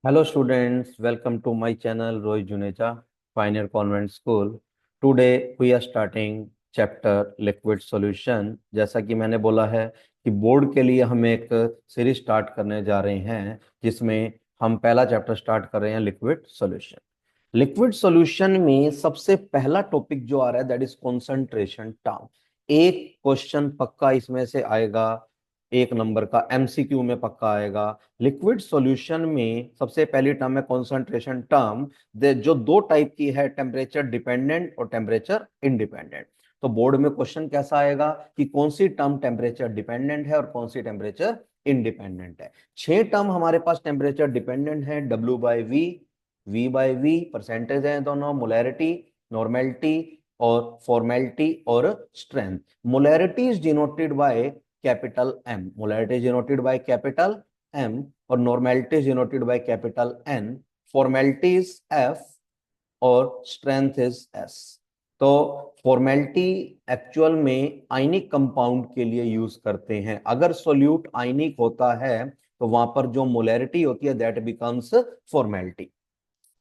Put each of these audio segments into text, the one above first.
Hello students, welcome to my channel Roy Juneja, Pioneer Convent School. Today we are starting chapter Liquid Solution. जैसा कि मैंने बोला है कि बोर्ड के लिए हम एक सीरीज स्टार्ट करने जा रहे हैं जिसमें हम पहला चैप्टर स्टार्ट कर रहे हैं लिक्विड सॉल्यूशन। लिक्विड सॉल्यूशन में सबसे पहला टॉपिक जो आ रहा है दैट इज कंसंट्रेशन टर्म। एक क्वेश्चन पक्का इसमें से आएगा, एक नंबर का एमसीक्यू में पक्का आएगा। लिक्विड सॉल्यूशन में सबसे पहली टर्म है कंसंट्रेशन टर्म, जो दो टाइप की है, टेम्परेचर डिपेंडेंट और टेम्परेचर इंडिपेंडेंट। तो बोर्ड में क्वेश्चन कैसा आएगा कि कौन सी टर्म टेम्परेचर डिपेंडेंट है और कौन सी टेम्परेचर इंडिपेंडेंट है। 6 टर्म हमारे पास टेम्परेचर डिपेंडेंट है, W by V, V by V, percentage है दोनों, मोलैरिटी, नॉर्मेलिटी और फॉर्मेलिटी और strength. Molarity is denoted by capital M, molarity is denoted by capital M और normality is denoted by capital N, formality is F और strength is S. तो formality actual में ionic compound के लिए use करते हैं। अगर सोल्यूट आयनिक होता है तो वहां पर जो मोलैरिटी होती है दैट बिकम्स फॉर्मेलिटी।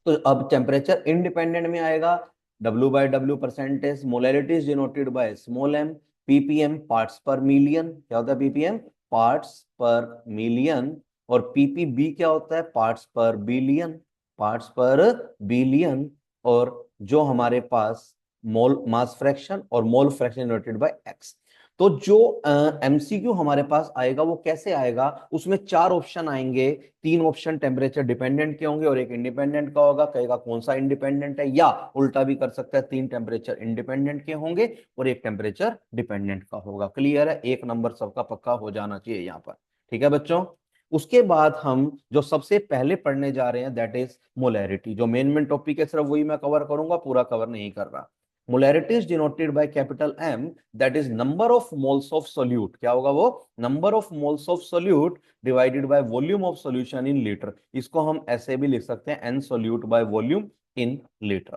तो अब टेम्परेचर इंडिपेंडेंट में आएगा, W by W percentage, molarity is denoted by small M, PPM parts per million. क्या होता है पीपीएम? Parts per million. और पीपीबी क्या होता है? पार्ट्स पर बिलियन, पार्ट्स पर बिलियन। और जो हमारे पास मोल मास फ्रैक्शन और mole fraction denoted by x. तो जो एमसीक्यू हमारे पास आएगा वो कैसे आएगा, उसमें 4 ऑप्शन आएंगे। 3 ऑप्शन टेम्परेचर डिपेंडेंट के होंगे और एक इंडिपेंडेंट का होगा। कहेगा कौन सा इंडिपेंडेंट है, या उल्टा भी कर सकता है, 3 टेम्परेचर इंडिपेंडेंट के होंगे और एक टेम्परेचर डिपेंडेंट का होगा। क्लियर है? एक नंबर सबका पक्का हो जाना चाहिए यहाँ पर। ठीक है बच्चों। उसके बाद हम जो सबसे पहले पढ़ने जा रहे हैं दैट इज मोलैरिटी। जो मेन टॉपिक है सिर्फ वही मैं कवर करूंगा, पूरा कवर नहीं कर रहा। Molarity is denoted by capital M, that is number of moles of solute. क्या होगा वो? Number of moles of solute divided by volume of solution in litre. इसको हम ऐसे भी लिख सकते हैं, N solute by volume in litre.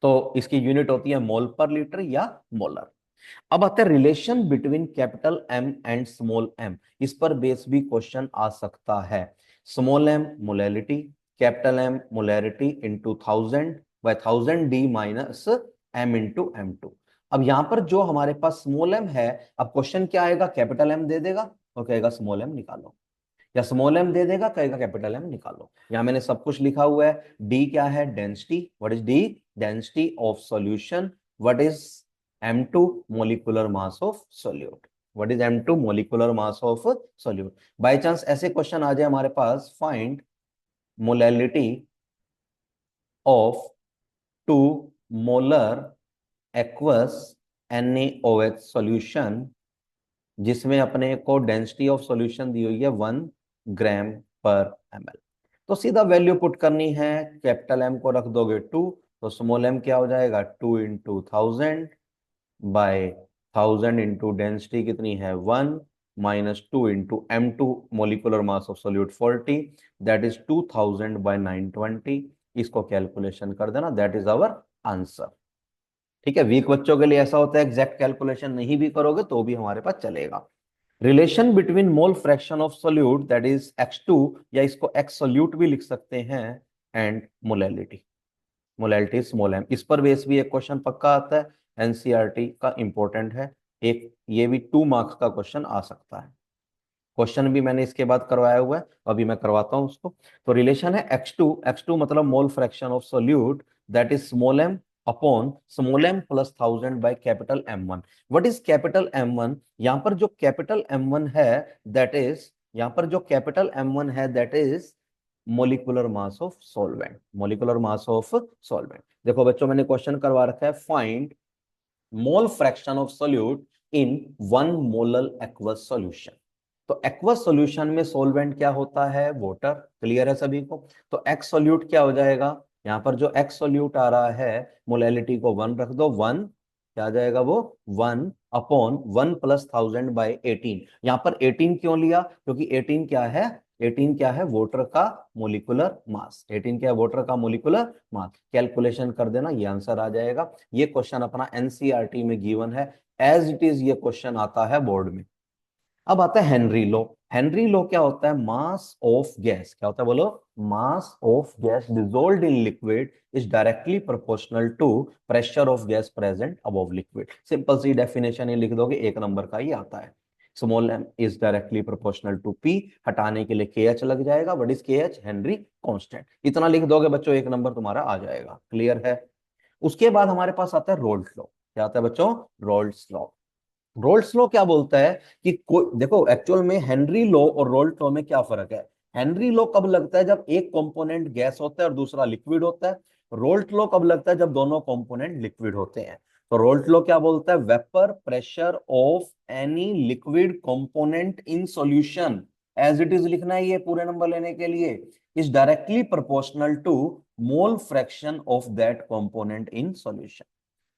तो इसकी यूनिट होती है मोल पर लीटर या मोलर। अब आता है relation between capital M and small M. इस पर बेस भी क्वेश्चन आ सकता है। Small M molarity, capital M molarity into 1000 by 1000 D minus M into M2। अब यहां पर जो हमारे पास स्मॉल एम है, अब क्वेश्चन क्या आएगा, कैपिटल एम दे देगा और कहेगा स्मॉल एम निकालो, या स्मॉल एम दे देगा कहेगा कैपिटल एम निकालो। यहां मैंने सब कुछ लिखा हुआ है। डी क्या है? Density. What is D? Density of solution. What is M2? Molecular mass of solute. What is M2? Molecular mass of solute. By chance ऐसे क्वेश्चन आ जाए हमारे पास, find molality of 2 molar aqueous NaOH solution, जिसमें अपने को density of solution दी हुई है 1 ग्राम पर ml। तो सीधा वैल्यू पुट करनी है, कैपिटल एम को रख दोगे 2, तो स्मॉल एम क्या हो जाएगा? 2 इंटू 1000 बाय 1000 इंटू डेंसिटी कितनी है? 1 minus 2 into M2 molecular mass of solute 40, that is 2000 by 920। इसको कैलकुलेशन कर देना, दैट इज आवर आंसर। ठीक है। वीक बच्चों के लिए ऐसा होता है, एग्जैक्ट कैलकुलेशन नहीं भी करोगे तो भी हमारे पास चलेगा। Relation between mole fraction of solute that is X2, या इसको एक्स सोल्यूट भी लिख सकते हैं, and molality, molality small M. इस पर बेस भी एक क्वेश्चन पक्का आता है, एनसीईआरटी का इंपॉर्टेंट है एक, ये भी 2 मार्क्स का क्वेश्चन आ सकता है। क्वेश्चन भी मैंने इसके बाद करवाया हुआ है, अभी मैं करवाता हूं उसको। तो रिलेशन है X2, X2 मतलब mole fraction of solute that is small M upon small M plus 1000 by capital M1। What is capital M1? यहां पर जो कैपिटल M1 है दैट इज, यहां पर जो कैपिटल M1 है that is molecular mass of solvent, molecular mass of solvent. देखो बच्चों मैंने क्वेश्चन करवा रखा है, find mole fraction of solute in 1 molar aqueous solution. तो एक्वस सॉल्यूशन में सॉल्वेंट क्या होता है? वाटर। क्लियर है सभी को? तो एक्स सॉल्यूट क्या हो जाएगा? यहां पर जो एक्स सॉल्यूट आ रहा है, मोलैलिटी को 1 रख दो, 1 क्या आ जाएगा वो? 1 अपॉन 1 प्लस 1000 बाई 18। यहां पर 18 क्यों लिया? क्योंकि 18 क्या है? 18 क्या है? वाटर का मोलिकुलर मास। 18 क्या है? वाटर का मोलिकुलर मास। कैलकुलेशन कर देना, ये आंसर आ जाएगा। ये क्वेश्चन अपना एनसीईआरटी में गिवन है, एज इट इज ये क्वेश्चन आता है बोर्ड में। अब आता है हेनरी लॉ। हेनरी लॉ क्या होता है? मास ऑफ गैस, क्या होता है बोलो? Mass of gas dissolved in liquid is directly proportional to pressure of gas present above liquid. Simple सी डेफिनेशन ये लिख दोगे, एक नंबर का ही आता है। Small M is directly proportional to P, हटाने के लिए के एच लग जाएगा। What is K H? Henry constant. इतना लिख दोगे बच्चों, एक नंबर तुम्हारा आ जाएगा। क्लियर है? उसके बाद हमारे पास आता है रोल्स लॉ। क्या आता है बच्चों? Roles law. रोल्स लॉ क्या बोलता है कि कोई, देखो एक्चुअल में हेनरी लॉ और रोल्स लॉ में क्या फर्क है? हेनरी लॉ कब लगता है? जब एक कंपोनेंट गैस होता है और दूसरा लिक्विड होता है। रोल्स लॉ कब लगता है? जब दोनों कंपोनेंट लिक्विड होते हैं। तो रोल्स लॉ क्या बोलता है? Vapour pressure of any liquid component in solution, as it is लिखना है ये पूरे नंबर लेने के लिए, is directly proportional to mole fraction of that component in solution.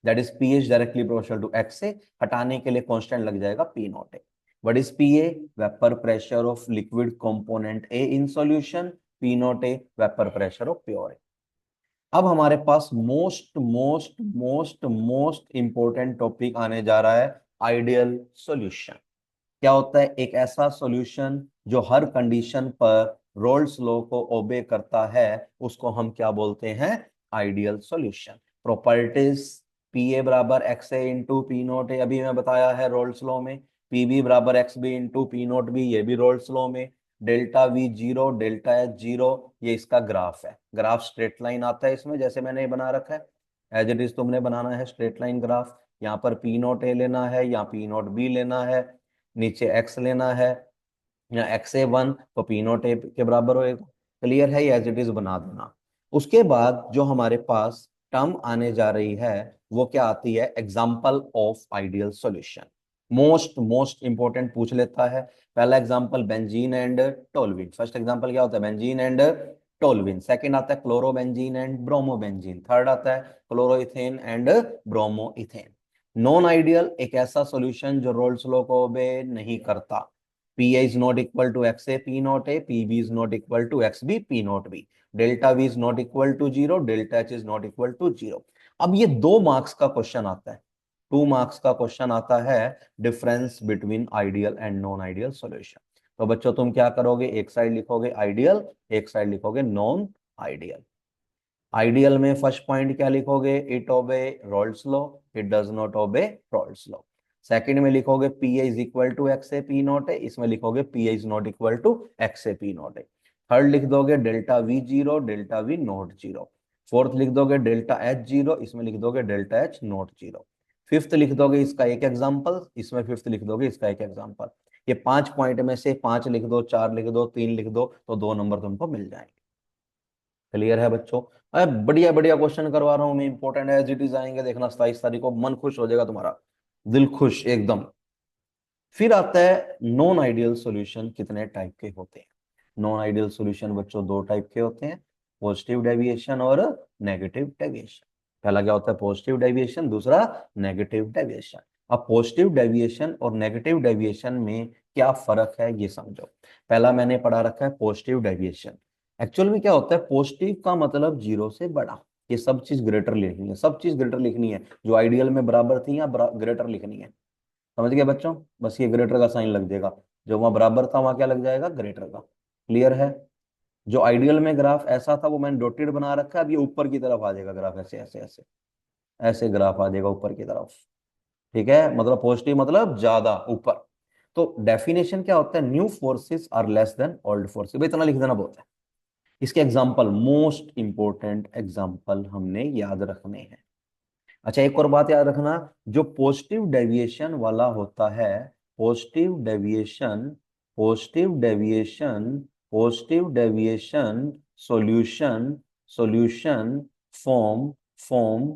That is PH directly proportional to X से, हटाने के लिए कांस्टेंट लग जाएगा P not A. What is PA? Vapour pressure of liquid component A in solution, P not A vapour pressure of pure ए। अब हमारे पास most most most most important topic आने जा रहा है, आइडियल सॉल्यूशन। क्या होता है? एक ऐसा सॉल्यूशन जो हर कंडीशन पर रोल्स लॉ को ओबे करता है, उसको हम क्या बोलते हैं? Ideal solution. Properties, P A बराबर X A into P naught A, अभी मैं बताया है रोल्स लॉ में। पी बी बराबर X B into P naught B, ये भी रोल्स लॉ में। Delta V zero, delta H zero, ये इसका ग्राफ है। ग्राफ स्ट्रेट लाइन आता है इसमें, जैसे मैंने ये बना रखा है। एज इट इज तुमने बनाना है स्ट्रेट लाइन ग्राफ। यहाँ पर पी नोट ए लेना है, यहाँ पी नोट बी लेना है, नीचे एक्स लेना है, या एक्स ए वन तो पी नोट ए के बराबर होएगा। क्लियर है? एज इट इज बना देना। उसके बाद जो हमारे पास टर्म आने जा रही है, वो क्या आती है? Example of ideal solution. Most most important पूछ लेता है। पहला example benzene and toluene. First example क्या होता है? Benzene and toluene. सेकंड आता है क्लोरोबेंजीन एंड ब्रोमोबेंजीन। थर्ड आता है chloroethane and bromoethane. Non ideal एक ऐसा सॉल्यूशन जो रोल्स लॉ को ओबे नहीं करता। P A is not equal to X A P not A, P B is not equal to X B P naught B, delta V is not equal to zero, delta H is not equal to zero. अब ये 2 marks का question आता है, 2 marks का question आता है, difference between ideal and non ideal solution. तो बच्चों तुम क्या करोगे? एक साइड लिखोगे आइडियल, एक साइड लिखोगे नॉन आइडियल। आइडियल में फर्स्ट पॉइंट क्या लिखोगे? It obey Raoult's law, it does not obey Raoult's law. Second में लिखोगे P A is equal to X A P not A, इसमें लिखोगे P A is not equal to X A P not A. Third लिख दोगे delta V zero, delta V not zero. Fourth लिख दोगे delta H zero, इसमें लिख दोगे delta H not zero. Fifth लिख दोगे इसका एक एग्जाम्पल, इसमें फिफ्थ लिख दोगे इसका एक एग्जाम्पल। ये 5 पॉइंट में से 5 लिख दो, 4 लिख दो, 3 लिख दो, तो 2 नंबर तुमको मिल जाएंगे। क्लियर है बच्चों? अरे बढ़िया बढ़िया क्वेश्चन करवा रहा हूँ मैं, इंपॉर्टेंट एज इट इज आएंगे, देखना 27 तारीख को मन खुश हो जाएगा तुम्हारा, दिल खुश एकदम। फिर आता है नॉन आइडियल सॉल्यूशन कितने टाइप के होते हैं? नॉन आइडियल सॉल्यूशन बच्चों 2 टाइप के होते हैं, पॉजिटिव डेविएशन और नेगेटिव डेविएशन। पहला क्या होता है? पॉजिटिव डेविएशन, दूसरा नेगेटिव डेविएशन। अब पॉजिटिव डेविएशन और नेगेटिव डेविएशन में क्या फर्क है ये समझो। पहला मैंने पढ़ा रखा है पॉजिटिव डेविएशन। एक्चुअल में क्या होता है? पॉजिटिव का मतलब जीरो से बड़ा, ये सब चीज ग्रेटर लिखनी है, सब चीज ग्रेटर लिखनी है, जो आइडियल में बराबर थी या ग्रेटर लिखनी है। समझ गए बच्चों? बस ये ग्रेटर का साइन लग जाएगा, जो वहां बराबर था वहां क्या लग जाएगा? ग्रेटर का। क्लियर है? जो आइडियल में ग्राफ ऐसा था वो मैंने डॉटेड बना रखा है, अब ये ऊपर की तरफ आ जाएगा ग्राफ, ऐसे ऐसे ऐसे ऐसे ग्राफ आ जाएगा ऊपर की तरफ। ठीक है? मतलब पॉजिटिव मतलब ज्यादा ऊपर। तो डेफिनेशन क्या होता है? New forces are less than old forces, भाई इतना लिख देना बहुत है। इसके एग्जाम्पल, मोस्ट इंपोर्टेंट एग्जाम्पल हमने याद रखने हैं। अच्छा एक और बात याद रखना, जो पॉजिटिव डेविएशन वाला होता है, positive deviation, positive deviation, positive deviation solution, solution form, form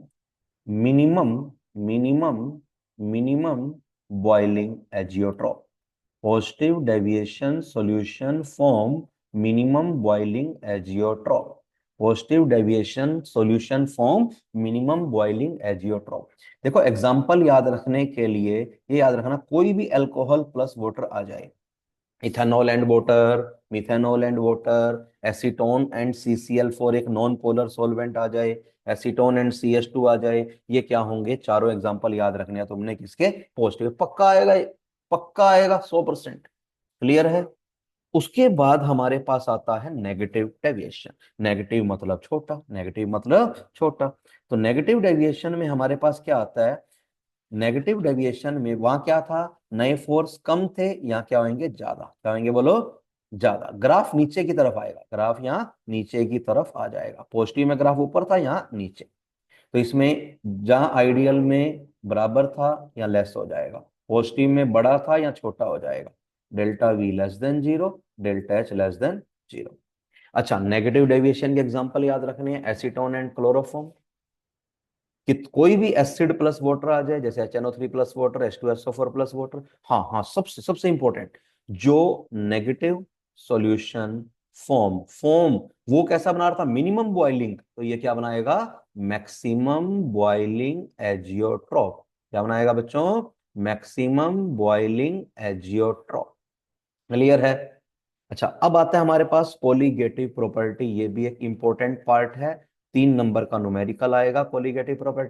minimum, minimum, minimum boiling azeotrope. Positive deviation solution form minimum boiling azeotrope. Positive deviation solution form minimum boiling azeotrope. देखो example याद रखने के लिए ये याद रखना, कोई भी अल्कोहल प्लस वाटर आ जाए, ethanol and water, methanol and water, acetone and CCl4 एक नॉन पोलर सॉल्वेंट आ जाए, एसीटोन एंड CH2 आ जाए, ये क्या होंगे? चारों एग्जांपल याद रखने हैं तुमने, किसके? पॉजिटिव। पक्का आएगा ये? पक्का आएगा 100%। क्लियर है। उसके बाद हमारे पास आता है नेगेटिव डेविएशन। नेगेटिव मतलब छोटा, नेगेटिव मतलब छोटा। तो नेगेटिव डेविएशन में हमारे पास क्या आता है, नेगेटिव डेविएशन में वहां क्या था, नए फोर्स कम थे, यहाँ क्या होंगे, ज्यादा। क्या होंगे बोलो, ज्यादा। ग्राफ नीचे की तरफ आएगा, ग्राफ यहाँ नीचे की तरफ आ जाएगा। पॉजिटिव में ग्राफ ऊपर था, यहाँ नीचे। तो इसमें जहां आइडियल में बराबर था, यहाँ लेस हो जाएगा। पॉजिटिव में बड़ा था, यहाँ छोटा हो जाएगा। Delta we less than zero, delta H less than zero. अच्छा, नेगेटिव डेविएशन के एग्जांपल याद रखने हैं, एसीटोन एंड क्लोरोफॉर्म। कि कोई भी एसिड प्लस वाटर आ जाए, जैसे HNO3 plus water, H2SO4 plus water. हाँ हाँ, सबसे सबसे इंपॉर्टेंट, जो नेगेटिव सॉल्यूशन फॉर्म फॉर्म वो कैसा बना रहा था, मिनिमम बॉइलिंग, तो ये क्या बनाएगा, मैक्सिमम बॉइलिंग एजियोट्रॉप। क्या बनाएगा बच्चों, मैक्सिमम बॉइलिंग एजियोट्रॉप। क्लियर है। अच्छा, अब आता है हमारे पास कोलिगेटिव प्रॉपर्टी। ये भी एक इंपॉर्टेंट पार्ट है, 3 नंबर का न्यूमेरिकल आएगा कोलिगेटिव प्रॉपर्टी।